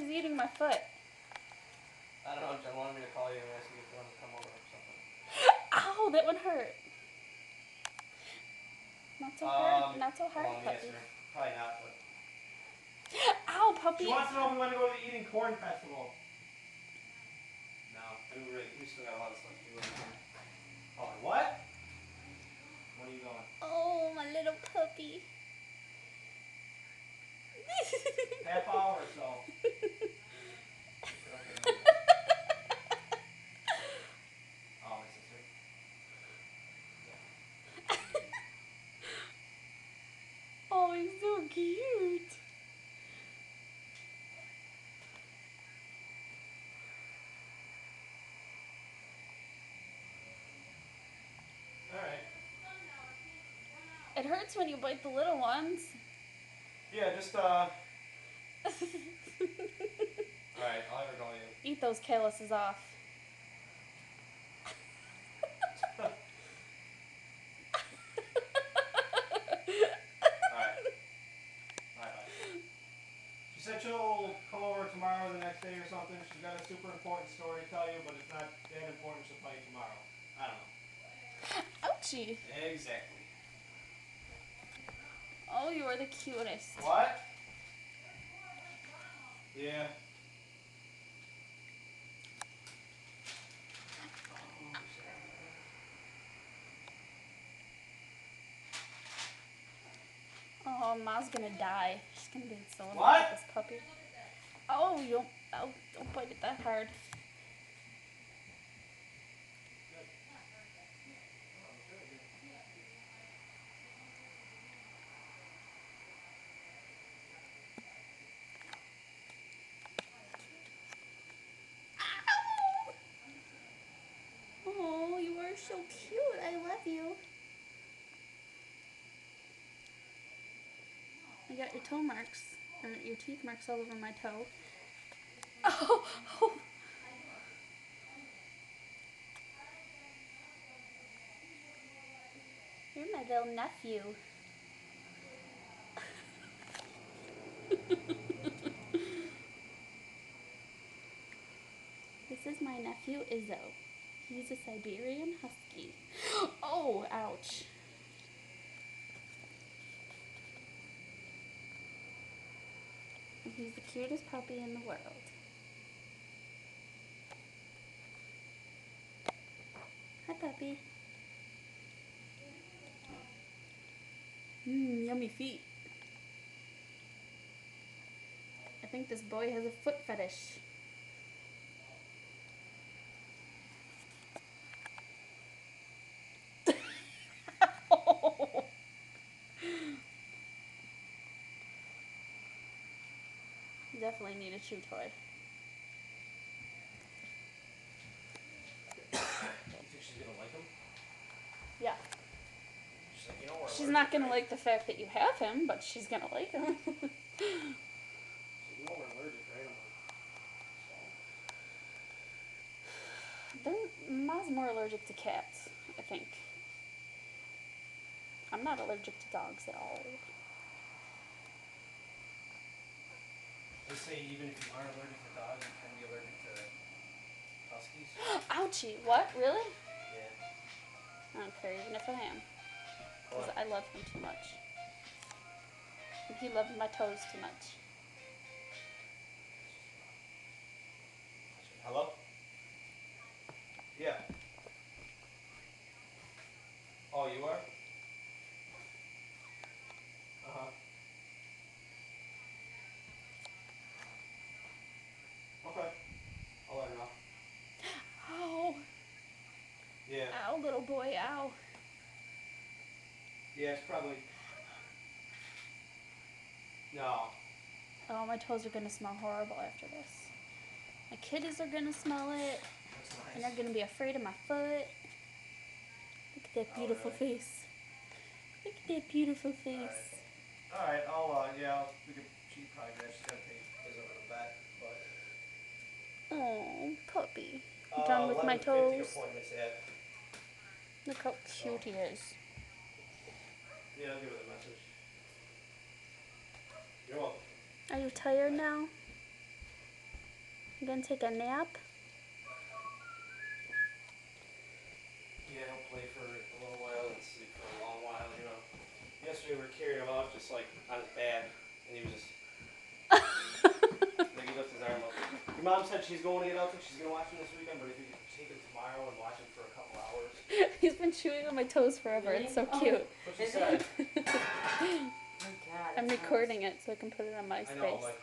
he's eating my foot. I don't know, Jen wanted me to call you and ask you if you wanted to come over or something. Ow, that one hurt. Not so hard, not so hard, puppy. Probably not, but... Ow, puppy. She wants to know if we want to go to the Eating Corn Festival. No, we still got a lot of stuff to do. Oh, what? When are you going? Oh, my little puppy. Half hour or so. Oh, my sister. Oh, he's so cute. Alright. It hurts when you bite the little ones. Yeah, just Alright, I'll ever call you. Eat those calluses off. Alright. Bye. She said she'll come over tomorrow or the next day or something. She's got a super important story to tell you, but it's not that important. She'll tell you tomorrow. I don't know. Ouchie. Exactly. Oh, you are the cutest. What? Yeah. Oh, Ma's gonna die. She's gonna be so in love What? with this puppy. Oh, don't bite it that hard. Oh, you are so cute. I love you. I got your toe marks, or your teeth marks all over my toe. Oh. You're my little nephew. This is my nephew, Izzo. He's a Siberian Husky. Oh, ouch. And he's the cutest puppy in the world. Hi, puppy. Yummy feet. I think this boy has a foot fetish. Definitely need a chew toy. You think she's gonna like him? Yeah. She's like, you know, She's not gonna like the fact that you have him, but she's gonna like him. You know we're allergic, right? Ma's more allergic to cats, I think. I'm not allergic to dogs at all. They say even if you aren't allergic to dogs, you can be allergic to huskies. Ouchie, what? Really? Yeah. I don't care, even if I am. Because I love him too much. And he loves my toes too much. Hello? Yeah. Oh, you are? Uh-huh. Okay. I'll let her know. Ow. Yeah. Ow, little boy, ow. Yeah, it's probably... No. Oh, my toes are gonna smell horrible after this. My kitties are gonna smell it. That's nice. And they're gonna be afraid of my foot. Look at that beautiful face. Look at that beautiful face. Alright, she probably she's gotta take Izzo to the vet, but... Oh, puppy. Done with my toes. appointment's at. Look how cute he is. Yeah, I'll give her the message. You're welcome. Are you tired now? You gonna take a nap? Yeah, he'll play for a little while and sleep for a long while, you know. Yesterday we were carrying him out just like on his back, and he was just like he lifted his arm up. Your mom said she's going to get out there, she's gonna watch him this weekend, but if you could take him tomorrow and watch him for a couple hours. He's been chewing on my toes forever. Really? It's so Oh. cute. What she said. Oh God. I'm it's recording it so I can put it on I MySpace. know, like,